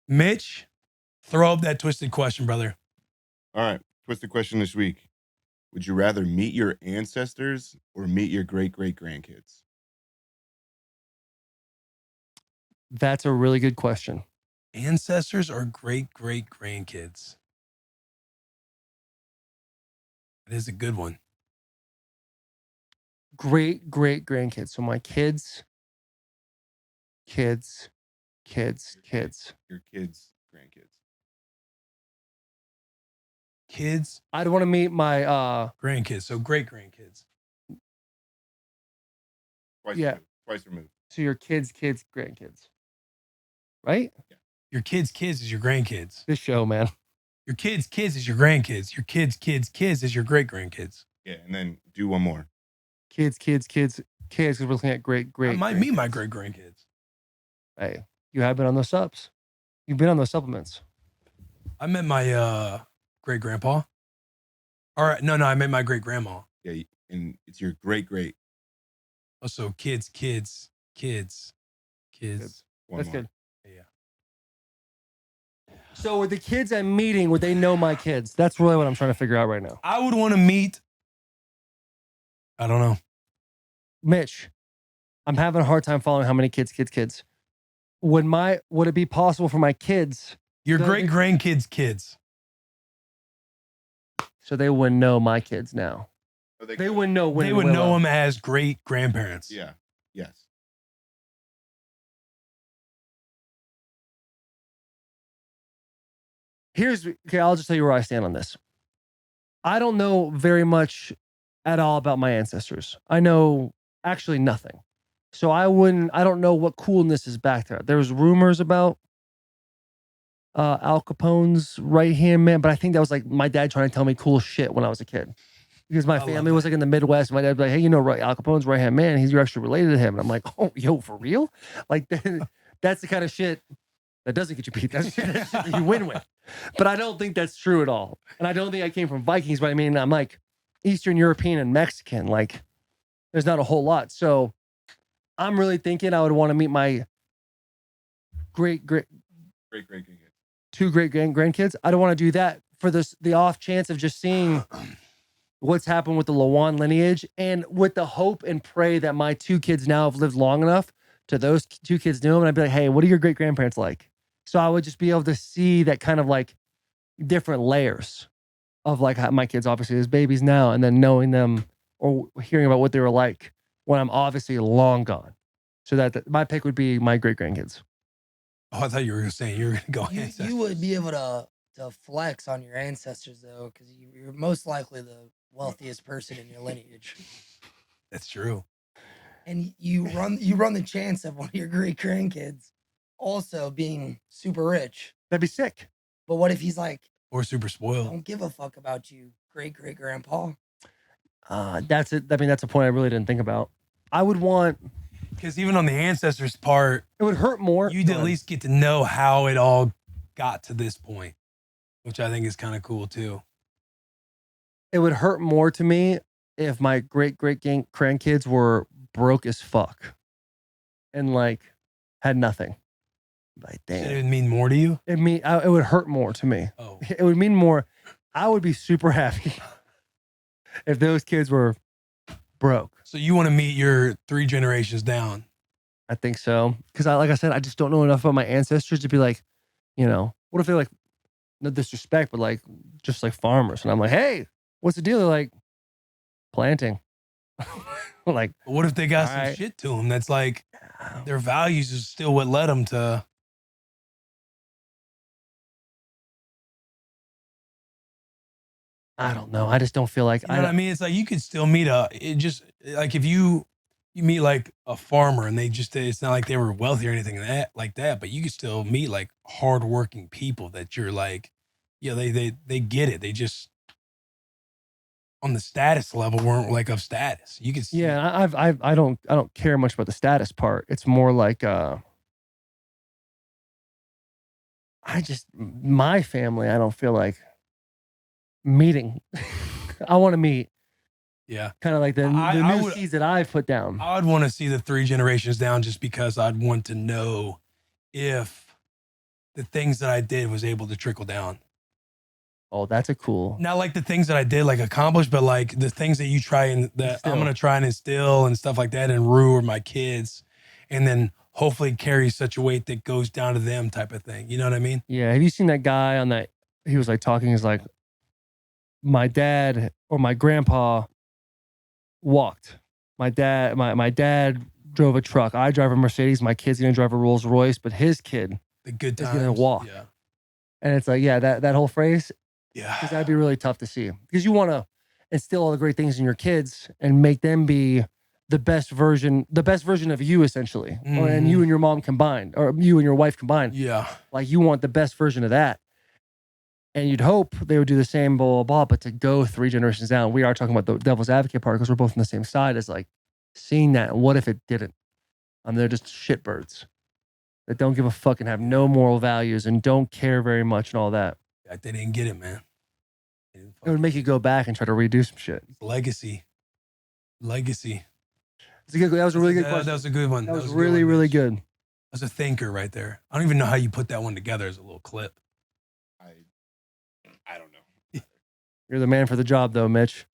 Mitch, throw up that twisted question, brother. All right. Twisted question this week. Would you rather meet your ancestors or meet your great-great-grandkids? That's a really good question. Ancestors or great-great-grandkids? That is a good one. Great-great-grandkids. So my kids. Your kids, grandkids. Kids, I'd want to meet my grandkids. So great-grandkids. Twice removed. So your kids, grandkids. Right? Yeah. Your kids' kids is your grandkids. This show, man. Your kids' kids is your grandkids. Your kids' kids is your great-grandkids. Yeah, and then do one more. Kids, because we're looking at great. I might meet my great-grandkids. Hey, you have been on those subs. You've been on those supplements. I met my great-grandpa. All right, no, I met my great-grandma. Yeah, and it's your great-great. Oh, so kids. That's good. Yeah. So with the kids I'm meeting, would they know my kids? That's really what I'm trying to figure out right now. I would want to meet. I don't know. Mitch, I'm having a hard time following how many kids. Would it be possible for my kids? Your great-grandkids' kids. So they wouldn't know my kids now. They wouldn't know when. They would know them as great-grandparents. Yeah. Yes. I'll just tell you where I stand on this. I don't know very much at all about my ancestors. I know actually nothing. So I don't know what coolness is back there. There was rumors about Al Capone's right-hand man, but I think that was like my dad trying to tell me cool shit when I was a kid. Because my family was like in the Midwest. My dad would be like, hey, Al Capone's right-hand man. You're actually related to him. And I'm like, oh, yo, for real? Like, that's the kind of shit that doesn't get you beat. That's the shit that you win with. But I don't think that's true at all. And I don't think I came from Vikings, but I mean, I'm like Eastern European and Mexican. Like, there's not a whole lot. So I'm really thinking I would want to meet my great two grandkids. I don't want to do that for the off chance of just seeing what's happened with the Lewan lineage, and with the hope and pray that my two kids now have lived long enough to those two kids knew them. And I'd be like, hey, what are your great grandparents like? So I would just be able to see that kind of like different layers of like how my kids obviously as babies now, and then knowing them or hearing about what they were like when I'm obviously long gone. So that my pick would be my great grandkids. Oh, I thought you were saying you were going to go ancestors. You would be able to flex on your ancestors though, because you're most likely the wealthiest person in your lineage. That's true. And you run the chance of one of your great grandkids also being super rich. That'd be sick. But what if he's like, or super spoiled? Don't give a fuck about you, great grandpa. That's it. I mean, that's a point I really didn't think about. I would want, because even on the ancestors part, it would hurt more. You'd at least get to know how it all got to this point, which I think is kind of cool too. It would hurt more to me if my great grandkids were broke as fuck and like had nothing. Like, damn. It would mean more to you? It would hurt more to me. Oh. It would mean more. I would be super happy if those kids were broke. So you want to meet your 3 generations down? I think so. Because like I said, I just don't know enough about my ancestors to be like, what if they're like, no disrespect, but like, just like farmers. And I'm like, hey, what's the deal? They're like, planting. Like, what if they got some shit to them that's like, their values is still what led them to. I don't know. I just don't feel like, you know what I mean? It's like you could still meet like if you meet like a farmer and it's not like they were wealthy or anything like that, but you could still meet like hardworking people that you're like, yeah, they get it. They just on the status level weren't like of status. You could see. Yeah, I don't care much about the status part. It's more like my family, I don't feel like meeting. I want to meet. Yeah. Kind of like the new seeds that I've put down. I would want to see the 3 generations down just because I'd want to know if the things that I did was able to trickle down. Oh, that's a cool. Not like the things that I did like accomplish, but like the things that you try and that I'm gonna try and instill and stuff like that and Rue or my kids, and then hopefully carry such a weight that goes down to them type of thing. You know what I mean? Yeah. Have you seen that guy on that? He was like talking. He's like, my dad or my grandpa walked. My dad drove a truck. I drive a Mercedes. My kid's gonna drive a Rolls Royce, but his kid The good is times. gonna walk. Yeah. And it's like, yeah, that whole phrase, Yeah. because that'd be really tough to see. Because you want to instill all the great things in your kids and make them be the best version of you, essentially. And you and your mom combined, or you and your wife combined. Yeah. Like you want the best version of that. And you'd hope they would do the same, blah, blah, blah. But to go 3 generations down, we are talking about the devil's advocate part because we're both on the same side, is like seeing that. And what if it didn't? They're just shitbirds that don't give a fuck and have no moral values and don't care very much and all that. Yeah, they didn't get it, man. It would make you go back and try to redo some shit. Legacy. It's a good, that was a really good question. That was a good one. That was really, really good. That's a thinker right there. I don't even know how you put that one together as a little clip. I don't know. You're the man for the job, though, Mitch.